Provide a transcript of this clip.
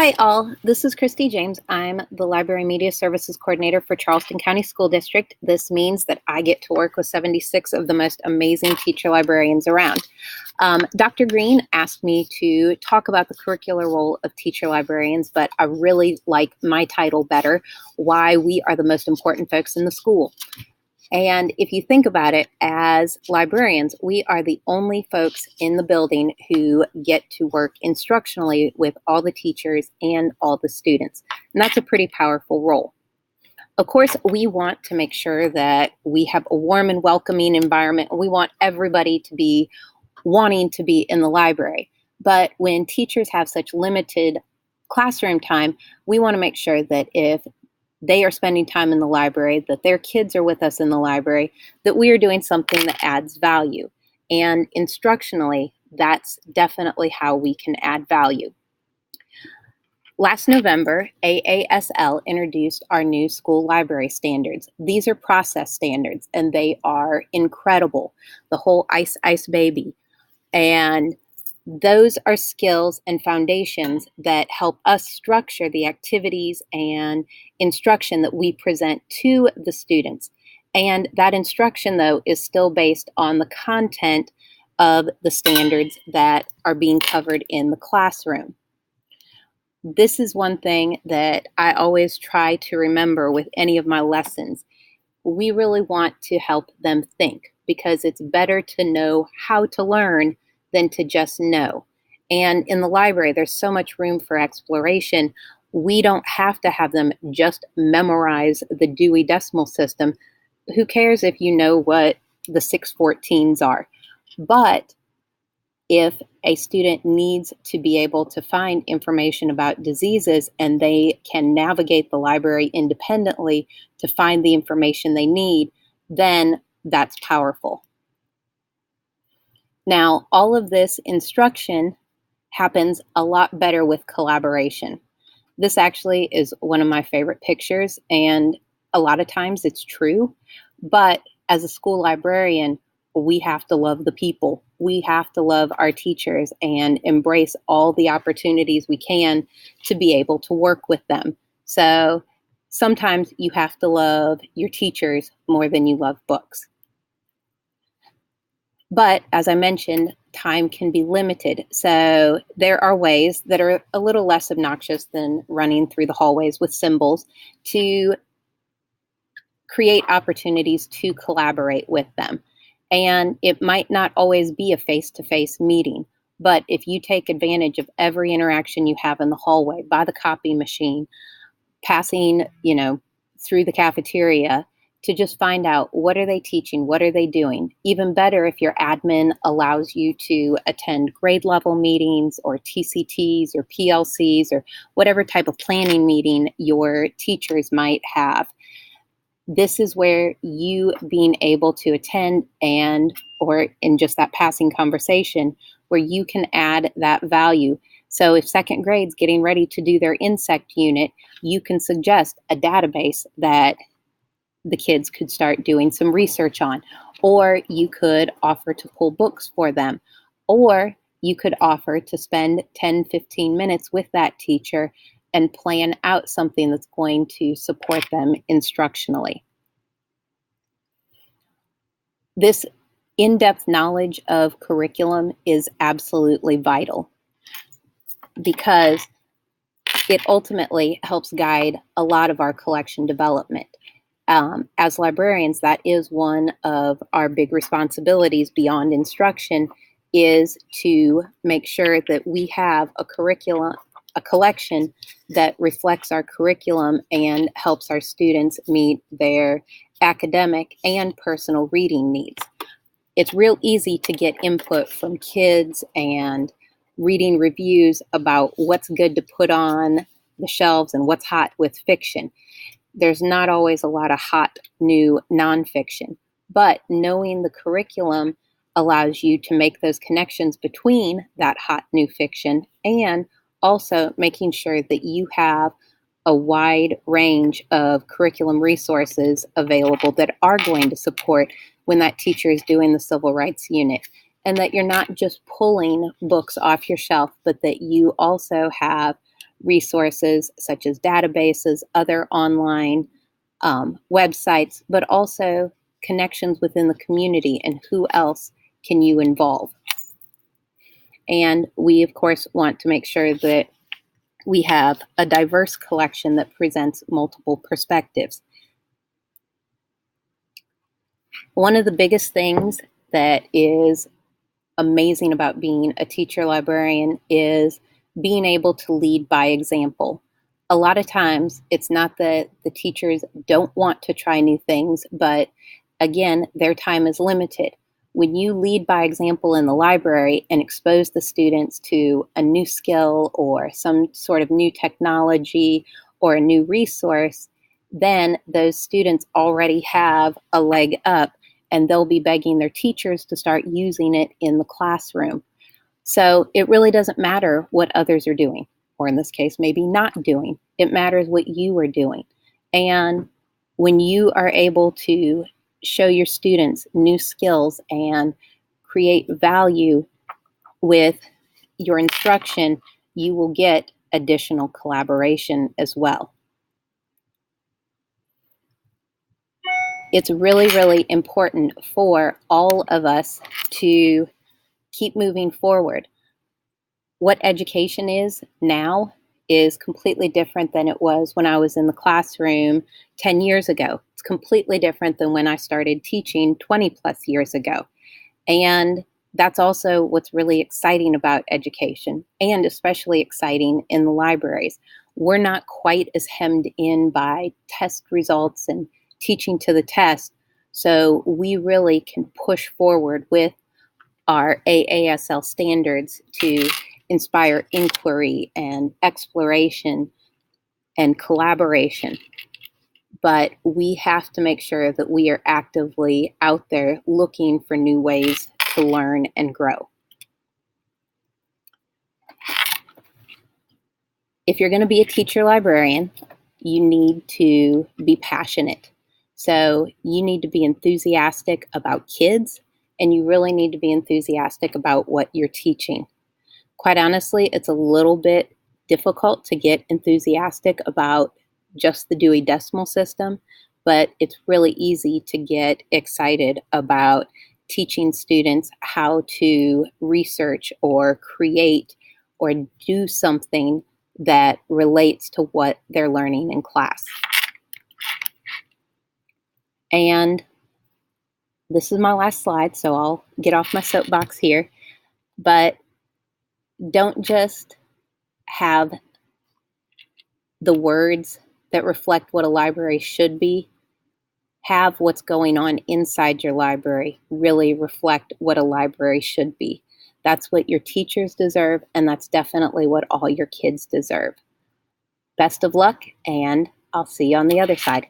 Hi all, this is Christy James. I'm the Library Media Services Coordinator for Charleston County School District. This means that I get to work with 76 of the most amazing teacher librarians around. Dr. Green asked me to talk about the curricular role of teacher librarians, but I really like my title better, Why We Are the Most Important Folks in the School. And if you think about it, as librarians, we are the only folks in the building who get to work instructionally with all the teachers and all the students. And that's a pretty powerful role. Of course, we want to make sure that we have a warm and welcoming environment. We want everybody to be wanting to be in the library. But when teachers have such limited classroom time, we want to make sure that if they are spending time in the library, that their kids are with us in the library, that we are doing something that adds value. And instructionally, that's definitely how we can add value. Last November, AASL introduced our new school library standards. These are process standards, and they are incredible. The whole Ice Ice Baby. And those are skills and foundations that help us structure the activities and instruction that we present to the students. And that instruction, though, is still based on the content of the standards that are being covered in the classroom. This is one thing that I always try to remember with any of my lessons. We really want to help them think, because it's better to know how to learn than to just know. And in the library, there's so much room for exploration. We don't have to have them just memorize the Dewey Decimal System. Who cares if you know what the 614s are? But if a student needs to be able to find information about diseases and they can navigate the library independently to find the information they need, then that's powerful. Now, all of this instruction happens a lot better with collaboration. This actually is one of my favorite pictures, and a lot of times it's true, but as a school librarian, we have to love the people. We have to love our teachers and embrace all the opportunities we can to be able to work with them. So sometimes you have to love your teachers more than you love books. But as I mentioned, time can be limited. So there are ways that are a little less obnoxious than running through the hallways with symbols to create opportunities to collaborate with them. And it might not always be a face-to-face meeting, but if you take advantage of every interaction you have in the hallway, by the copy machine, passing, through the cafeteria, to just find out, what are they teaching? What are they doing? Even better if your admin allows you to attend grade level meetings or TCTs or PLCs or whatever type of planning meeting your teachers might have. This is where you being able to attend or in just that passing conversation, where you can add that value. So if second grade's getting ready to do their insect unit, you can suggest a database that the kids could start doing some research on, or you could offer to pull books for them, or you could offer to spend 10-15 minutes with that teacher and plan out something that's going to support them instructionally. This in-depth knowledge of curriculum is absolutely vital, because it ultimately helps guide a lot of our collection development. As librarians, that is one of our big responsibilities beyond instruction, is to make sure that we have a collection that reflects our curriculum and helps our students meet their academic and personal reading needs. It's real easy to get input from kids and reading reviews about what's good to put on the shelves and what's hot with fiction. There's not always a lot of hot, new nonfiction, but knowing the curriculum allows you to make those connections between that hot, new fiction and also making sure that you have a wide range of curriculum resources available that are going to support when that teacher is doing the civil rights unit, and that you're not just pulling books off your shelf, but that you also have resources such as databases, other online websites, but also connections within the community and who else can you involve. And we, of course, want to make sure that we have a diverse collection that presents multiple perspectives. One of the biggest things that is amazing about being a teacher librarian is being able to lead by example. A lot of times it's not that the teachers don't want to try new things, but again, their time is limited. When you lead by example in the library and expose the students to a new skill or some sort of new technology or a new resource, then those students already have a leg up and they'll be begging their teachers to start using it in the classroom. So it really doesn't matter what others are doing, or in this case, maybe not doing. It matters what you are doing. And when you are able to show your students new skills and create value with your instruction, you will get additional collaboration as well. It's really, really important for all of us to keep moving forward. What education is now is completely different than it was when I was in the classroom 10 years ago. It's completely different than when I started teaching 20 plus years ago. And that's also what's really exciting about education, and especially exciting in the libraries. We're not quite as hemmed in by test results and teaching to the test, so we really can push forward with our AASL standards to inspire inquiry and exploration and collaboration. But we have to make sure that we are actively out there looking for new ways to learn and grow. If you're going to be a teacher librarian, you need to be passionate. So you need to be enthusiastic about kids, and you really need to be enthusiastic about what you're teaching. Quite honestly, it's a little bit difficult to get enthusiastic about just the Dewey Decimal System, but it's really easy to get excited about teaching students how to research or create or do something that relates to what they're learning in class. And this is my last slide, so I'll get off my soapbox here. But don't just have the words that reflect what a library should be. Have what's going on inside your library really reflect what a library should be. That's what your teachers deserve, and that's definitely what all your kids deserve. Best of luck, and I'll see you on the other side.